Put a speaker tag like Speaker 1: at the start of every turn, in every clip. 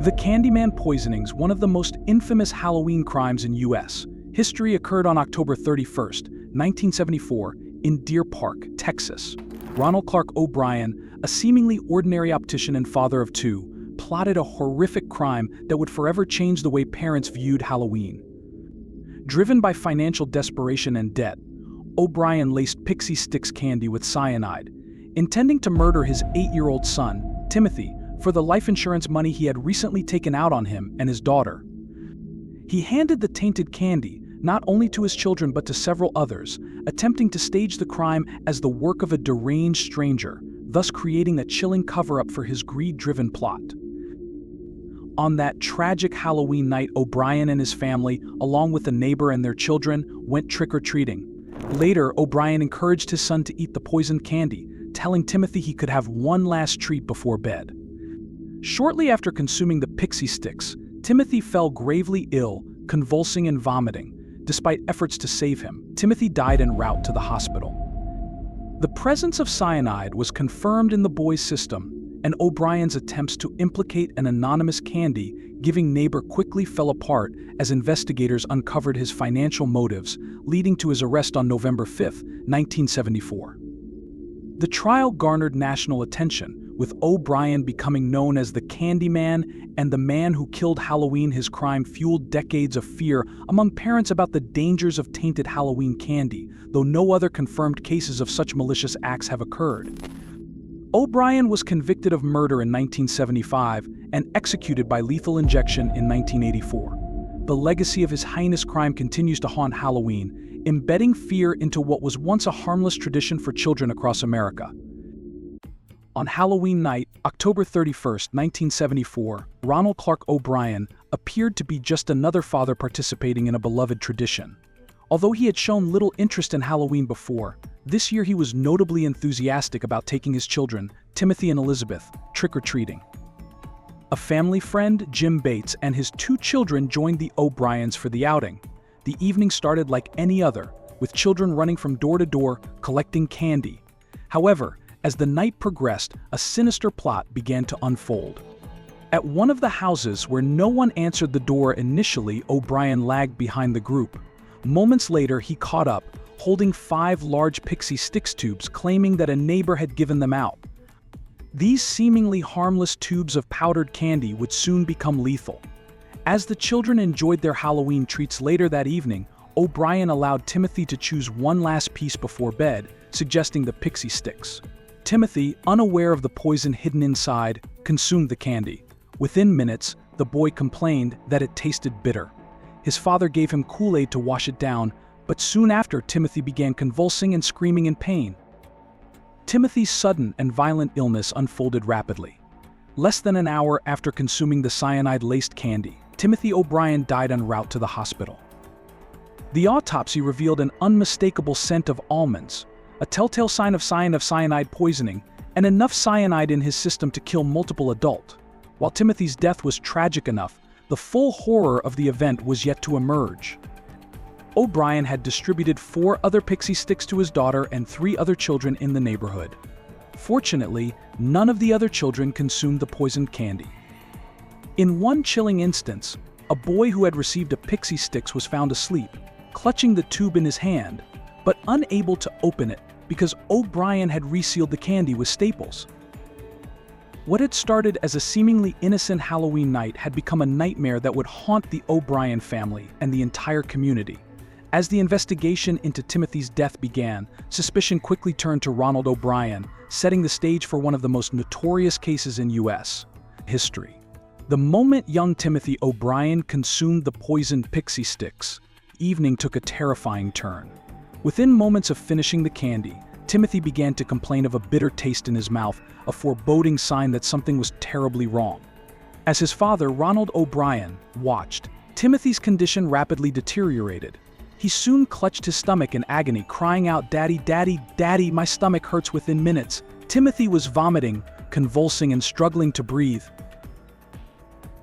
Speaker 1: The Candyman poisonings, one of the most infamous Halloween crimes in U.S. history, occurred on October 31st, 1974, in Deer Park, Texas. Ronald Clark O'Bryan, a seemingly ordinary optician and father of two, plotted a horrific crime that would forever change the way parents viewed Halloween. Driven by financial desperation and debt, O'Bryan laced Pixy Stix candy with cyanide, intending to murder his 8-year-old son, Timothy, for the life insurance money he had recently taken out on him and his daughter. He handed the tainted candy not only to his children but to several others, attempting to stage the crime as the work of a deranged stranger, thus creating a chilling cover-up for his greed-driven plot. On that tragic Halloween night, O'Bryan and his family, along with a neighbor and their children, went trick-or-treating. Later, O'Bryan encouraged his son to eat the poisoned candy, telling Timothy he could have one last treat before bed. Shortly after consuming the Pixy Stix, Timothy fell gravely ill, convulsing and vomiting. Despite efforts to save him, Timothy died en route to the hospital. The presence of cyanide was confirmed in the boy's system, and O'Bryan's attempts to implicate an anonymous candy-giving neighbor quickly fell apart as investigators uncovered his financial motives, leading to his arrest on November 5, 1974. The trial garnered national attention, with O'Bryan becoming known as the Candyman and the man who killed Halloween. His crime fueled decades of fear among parents about the dangers of tainted Halloween candy, though no other confirmed cases of such malicious acts have occurred. O'Bryan was convicted of murder in 1975 and executed by lethal injection in 1984. The legacy of his heinous crime continues to haunt Halloween, embedding fear into what was once a harmless tradition for children across America. On Halloween night, October 31st, 1974, Ronald Clark O'Bryan appeared to be just another father participating in a beloved tradition. Although he had shown little interest in Halloween before, this year he was notably enthusiastic about taking his children, Timothy and Elizabeth, trick-or-treating. A family friend, Jim Bates, and his 2 children joined the O'Bryans for the outing. The evening started like any other, with children running from door to door, collecting candy. However, as the night progressed, a sinister plot began to unfold. At one of the houses where no one answered the door initially, O'Bryan lagged behind the group. Moments later, he caught up, holding 5 large Pixy Stix tubes, claiming that a neighbor had given them out. These seemingly harmless tubes of powdered candy would soon become lethal. As the children enjoyed their Halloween treats later that evening, O'Bryan allowed Timothy to choose one last piece before bed, suggesting the Pixy Stix. Timothy, unaware of the poison hidden inside, consumed the candy. Within minutes, the boy complained that it tasted bitter. His father gave him Kool-Aid to wash it down, but soon after, Timothy began convulsing and screaming in pain. Timothy's sudden and violent illness unfolded rapidly. Less than an hour after consuming the cyanide-laced candy, Timothy O'Bryan died en route to the hospital. The autopsy revealed an unmistakable scent of almonds, a telltale sign of cyanide poisoning, and enough cyanide in his system to kill multiple adults. While Timothy's death was tragic enough, the full horror of the event was yet to emerge. O'Bryan had distributed 4 other Pixy Stix to his daughter and 3 other children in the neighborhood. Fortunately, none of the other children consumed the poisoned candy. In one chilling instance, a boy who had received a Pixy Stix was found asleep, clutching the tube in his hand, but unable to open it because O'Bryan had resealed the candy with staples. What had started as a seemingly innocent Halloween night had become a nightmare that would haunt the O'Bryan family and the entire community. As the investigation into Timothy's death began, suspicion quickly turned to Ronald O'Bryan, setting the stage for one of the most notorious cases in U.S. history. The moment young Timothy O'Bryan consumed the poisoned Pixy Stix, evening took a terrifying turn. Within moments of finishing the candy, Timothy began to complain of a bitter taste in his mouth, a foreboding sign that something was terribly wrong. As his father, Ronald O'Bryan, watched, Timothy's condition rapidly deteriorated. He soon clutched his stomach in agony, crying out, "Daddy, Daddy, Daddy, my stomach hurts." Within minutes, Timothy was vomiting, convulsing, and struggling to breathe.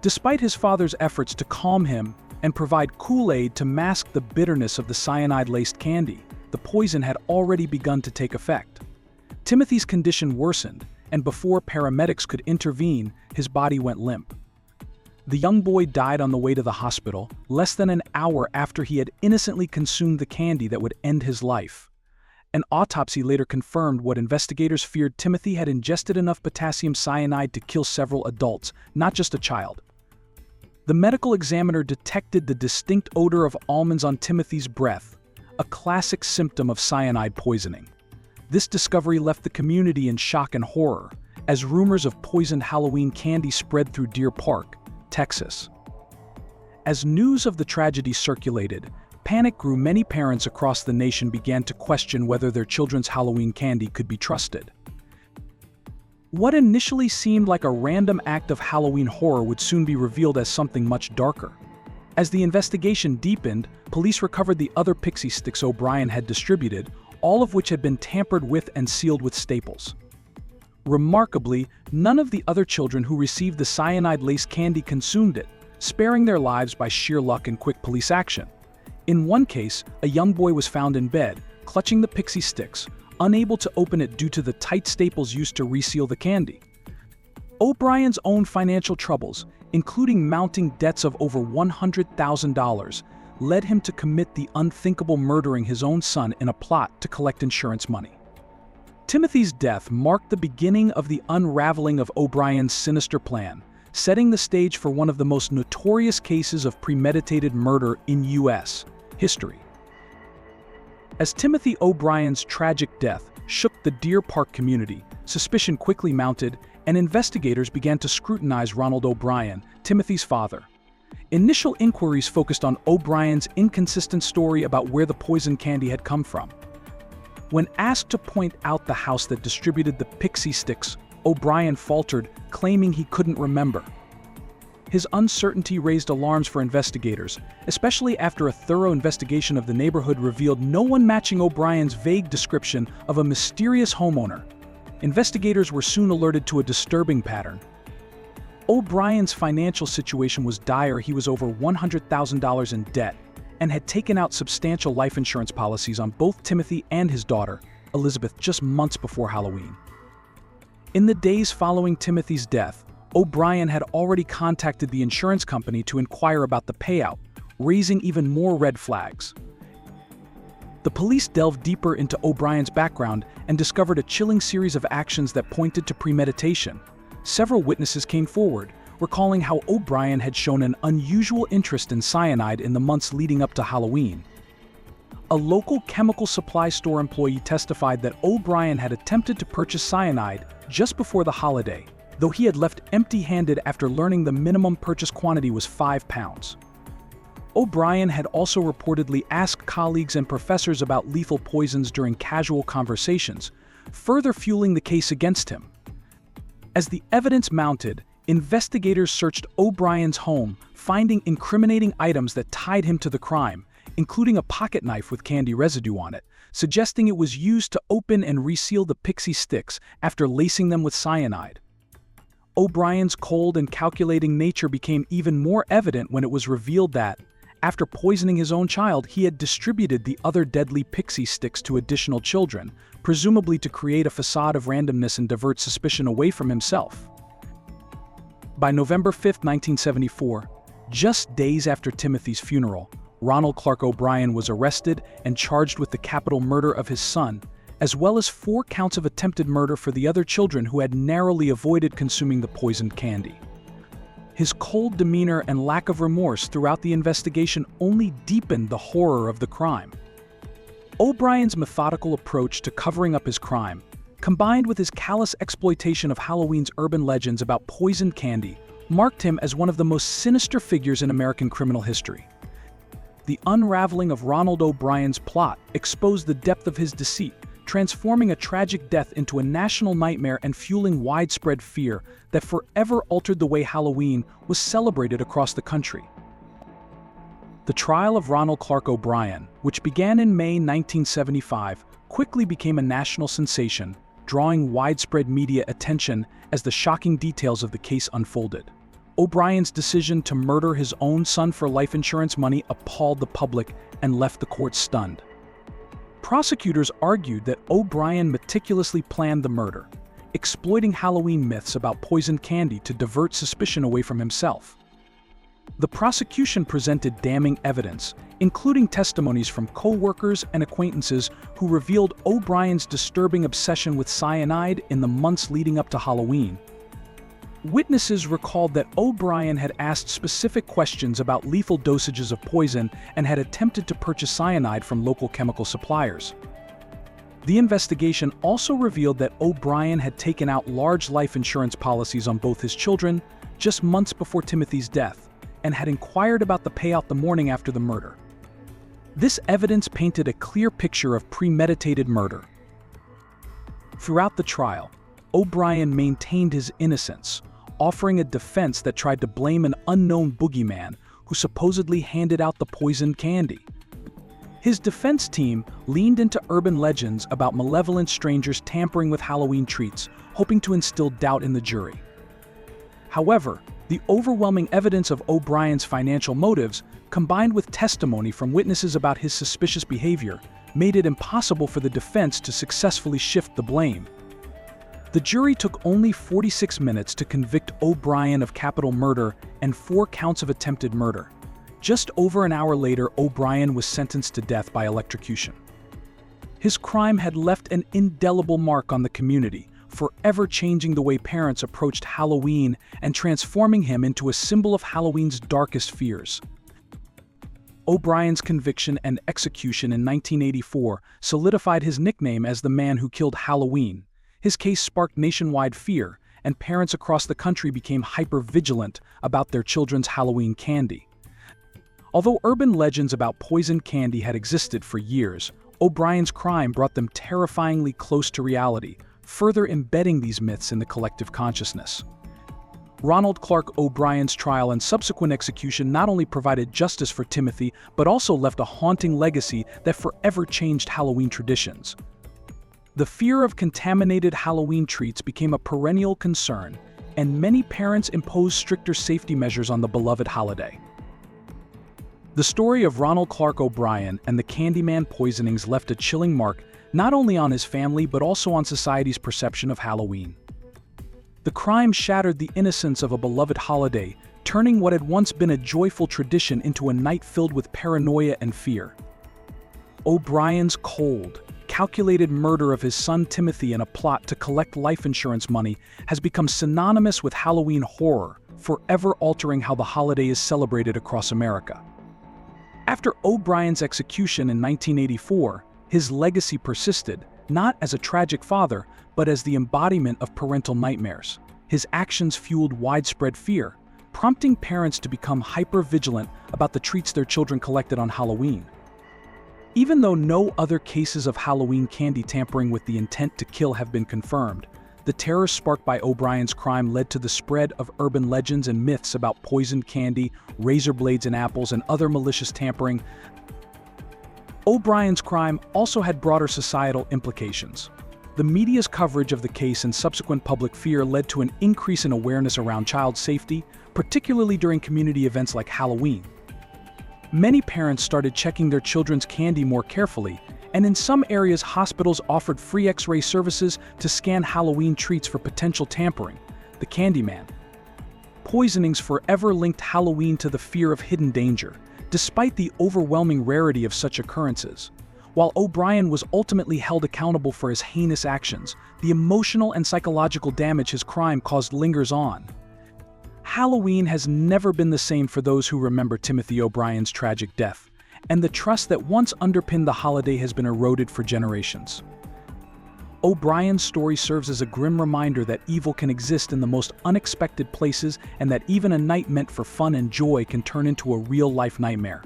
Speaker 1: Despite his father's efforts to calm him and provide Kool-Aid to mask the bitterness of the cyanide-laced candy, the poison had already begun to take effect. Timothy's condition worsened, and before paramedics could intervene, his body went limp. The young boy died on the way to the hospital, less than an hour after he had innocently consumed the candy that would end his life. An autopsy later confirmed what investigators feared: Timothy had ingested enough potassium cyanide to kill several adults, not just a child. The medical examiner detected the distinct odor of almonds on Timothy's breath, a classic symptom of cyanide poisoning. This discovery left the community in shock and horror, as rumors of poisoned Halloween candy spread through Deer Park, Texas. As news of the tragedy circulated, panic grew. Many parents across the nation began to question whether their children's Halloween candy could be trusted. What initially seemed like a random act of Halloween horror would soon be revealed as something much darker. As the investigation deepened, police recovered the other Pixy Stix O'Bryan had distributed, all of which had been tampered with and sealed with staples. Remarkably, none of the other children who received the cyanide-laced candy consumed it, sparing their lives by sheer luck and quick police action. In one case, a young boy was found in bed, clutching the Pixy Stix, unable to open it due to the tight staples used to reseal the candy. O'Bryan's own financial troubles, including mounting debts of over $100,000, led him to commit the unthinkable, murdering his own son in a plot to collect insurance money. Timothy's death marked the beginning of the unraveling of O'Bryan's sinister plan, setting the stage for one of the most notorious cases of premeditated murder in U.S. history. As Timothy O'Bryan's tragic death shook the Deer Park community, suspicion quickly mounted, and investigators began to scrutinize Ronald O'Bryan, Timothy's father. Initial inquiries focused on O'Bryan's inconsistent story about where the poison candy had come from. When asked to point out the house that distributed the Pixy Stix, O'Bryan faltered, claiming he couldn't remember. His uncertainty raised alarms for investigators, especially after a thorough investigation of the neighborhood revealed no one matching O'Bryan's vague description of a mysterious homeowner. Investigators were soon alerted to a disturbing pattern. O'Bryan's financial situation was dire. He was over $100,000 in debt and had taken out substantial life insurance policies on both Timothy and his daughter, Elizabeth, just months before Halloween. In the days following Timothy's death, O'Bryan had already contacted the insurance company to inquire about the payout, raising even more red flags. The police delved deeper into O'Bryan's background and discovered a chilling series of actions that pointed to premeditation. Several witnesses came forward, recalling how O'Bryan had shown an unusual interest in cyanide in the months leading up to Halloween. A local chemical supply store employee testified that O'Bryan had attempted to purchase cyanide just before the holiday, though he had left empty-handed after learning the minimum purchase quantity was 5 pounds. O'Bryan had also reportedly asked colleagues and professors about lethal poisons during casual conversations, further fueling the case against him. As the evidence mounted, investigators searched O'Bryan's home, finding incriminating items that tied him to the crime, including a pocket knife with candy residue on it, suggesting it was used to open and reseal the Pixy Stix after lacing them with cyanide. O'Bryan's cold and calculating nature became even more evident when it was revealed that, after poisoning his own child, he had distributed the other deadly Pixy Stix to additional children, presumably to create a facade of randomness and divert suspicion away from himself. By November 5, 1974, just days after Timothy's funeral, Ronald Clark O'Bryan was arrested and charged with the capital murder of his son, as well as 4 counts of attempted murder for the other children who had narrowly avoided consuming the poisoned candy. His cold demeanor and lack of remorse throughout the investigation only deepened the horror of the crime. O'Bryan's methodical approach to covering up his crime, combined with his callous exploitation of Halloween's urban legends about poisoned candy, marked him as one of the most sinister figures in American criminal history. The unraveling of Ronald O'Bryan's plot exposed the depth of his deceit, transforming a tragic death into a national nightmare and fueling widespread fear that forever altered the way Halloween was celebrated across the country. The trial of Ronald Clark O'Bryan, which began in May 1975, quickly became a national sensation, drawing widespread media attention as the shocking details of the case unfolded. O'Bryan's decision to murder his own son for life insurance money appalled the public and left the court stunned. Prosecutors argued that O'Bryan meticulously planned the murder, exploiting Halloween myths about poisoned candy to divert suspicion away from himself. The prosecution presented damning evidence, including testimonies from co-workers and acquaintances who revealed O'Bryan's disturbing obsession with cyanide in the months leading up to Halloween. Witnesses recalled that O'Bryan had asked specific questions about lethal dosages of poison and had attempted to purchase cyanide from local chemical suppliers. The investigation also revealed that O'Bryan had taken out large life insurance policies on both his children just months before Timothy's death, and had inquired about the payout the morning after the murder. This evidence painted a clear picture of premeditated murder. Throughout the trial, O'Bryan maintained his innocence, offering a defense that tried to blame an unknown boogeyman who supposedly handed out the poisoned candy. His defense team leaned into urban legends about malevolent strangers tampering with Halloween treats, hoping to instill doubt in the jury. However, the overwhelming evidence of O'Bryan's financial motives, combined with testimony from witnesses about his suspicious behavior, made it impossible for the defense to successfully shift the blame. The jury took only 46 minutes to convict O'Bryan of capital murder and 4 counts of attempted murder. Just over an hour later, O'Bryan was sentenced to death by electrocution. His crime had left an indelible mark on the community, forever changing the way parents approached Halloween and transforming him into a symbol of Halloween's darkest fears. O'Bryan's conviction and execution in 1984 solidified his nickname as the man who killed Halloween. His case sparked nationwide fear, and parents across the country became hyper-vigilant about their children's Halloween candy. Although urban legends about poisoned candy had existed for years, O'Bryan's crime brought them terrifyingly close to reality, further embedding these myths in the collective consciousness. Ronald Clark O'Bryan's trial and subsequent execution not only provided justice for Timothy, but also left a haunting legacy that forever changed Halloween traditions. The fear of contaminated Halloween treats became a perennial concern, and many parents imposed stricter safety measures on the beloved holiday. The story of Ronald Clark O'Bryan and the Candyman poisonings left a chilling mark not only on his family but also on society's perception of Halloween. The crime shattered the innocence of a beloved holiday, turning what had once been a joyful tradition into a night filled with paranoia and fear. O'Bryan's cold, calculated murder of his son Timothy in a plot to collect life insurance money has become synonymous with Halloween horror, forever altering how the holiday is celebrated across America. After O'Bryan's execution in 1984, his legacy persisted, not as a tragic father, but as the embodiment of parental nightmares. His actions fueled widespread fear, prompting parents to become hyper-vigilant about the treats their children collected on Halloween. Even though no other cases of Halloween candy tampering with the intent to kill have been confirmed, the terror sparked by O'Bryan's crime led to the spread of urban legends and myths about poisoned candy, razor blades in apples, and other malicious tampering. O'Bryan's crime also had broader societal implications. The media's coverage of the case and subsequent public fear led to an increase in awareness around child safety, particularly during community events like Halloween. Many parents started checking their children's candy more carefully, and in some areas hospitals offered free X-ray services to scan Halloween treats for potential tampering. The Candyman poisonings forever linked Halloween to the fear of hidden danger, despite the overwhelming rarity of such occurrences. While O'Bryan was ultimately held accountable for his heinous actions, the emotional and psychological damage his crime caused lingers on. Halloween has never been the same for those who remember Timothy O'Bryan's tragic death, and the trust that once underpinned the holiday has been eroded for generations. O'Bryan's story serves as a grim reminder that evil can exist in the most unexpected places and that even a night meant for fun and joy can turn into a real-life nightmare.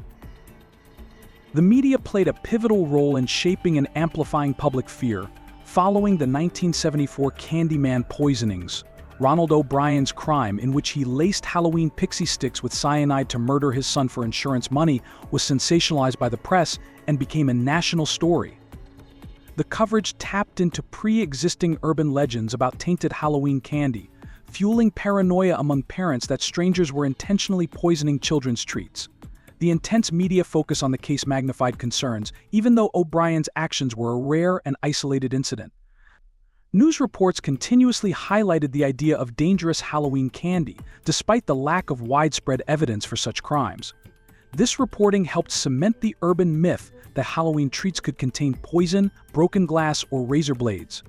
Speaker 1: The media played a pivotal role in shaping and amplifying public fear. Following the 1974 Candyman poisonings, Ronald O'Bryan's crime, in which he laced Halloween Pixy Stix with cyanide to murder his son for insurance money, was sensationalized by the press and became a national story. The coverage tapped into pre-existing urban legends about tainted Halloween candy, fueling paranoia among parents that strangers were intentionally poisoning children's treats. The intense media focus on the case magnified concerns, even though O'Bryan's actions were a rare and isolated incident. News reports continuously highlighted the idea of dangerous Halloween candy, despite the lack of widespread evidence for such crimes. This reporting helped cement the urban myth that Halloween treats could contain poison, broken glass, or razor blades.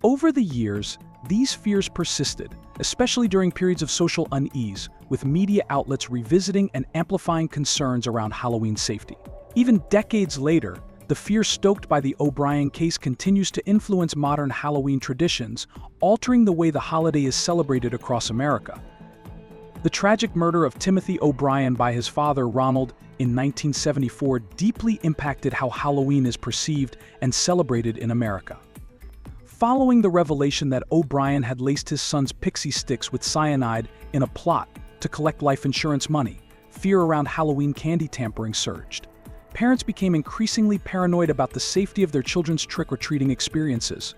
Speaker 1: Over the years, these fears persisted, especially during periods of social unease, with media outlets revisiting and amplifying concerns around Halloween safety. Even decades later, the fear stoked by the O'Bryan case continues to influence modern Halloween traditions, altering the way the holiday is celebrated across America. The tragic murder of Timothy O'Bryan by his father, Ronald, in 1974 deeply impacted how Halloween is perceived and celebrated in America. Following the revelation that O'Bryan had laced his son's Pixy Stix with cyanide in a plot to collect life insurance money, fear around Halloween candy tampering surged. Parents became increasingly paranoid about the safety of their children's trick-or-treating experiences.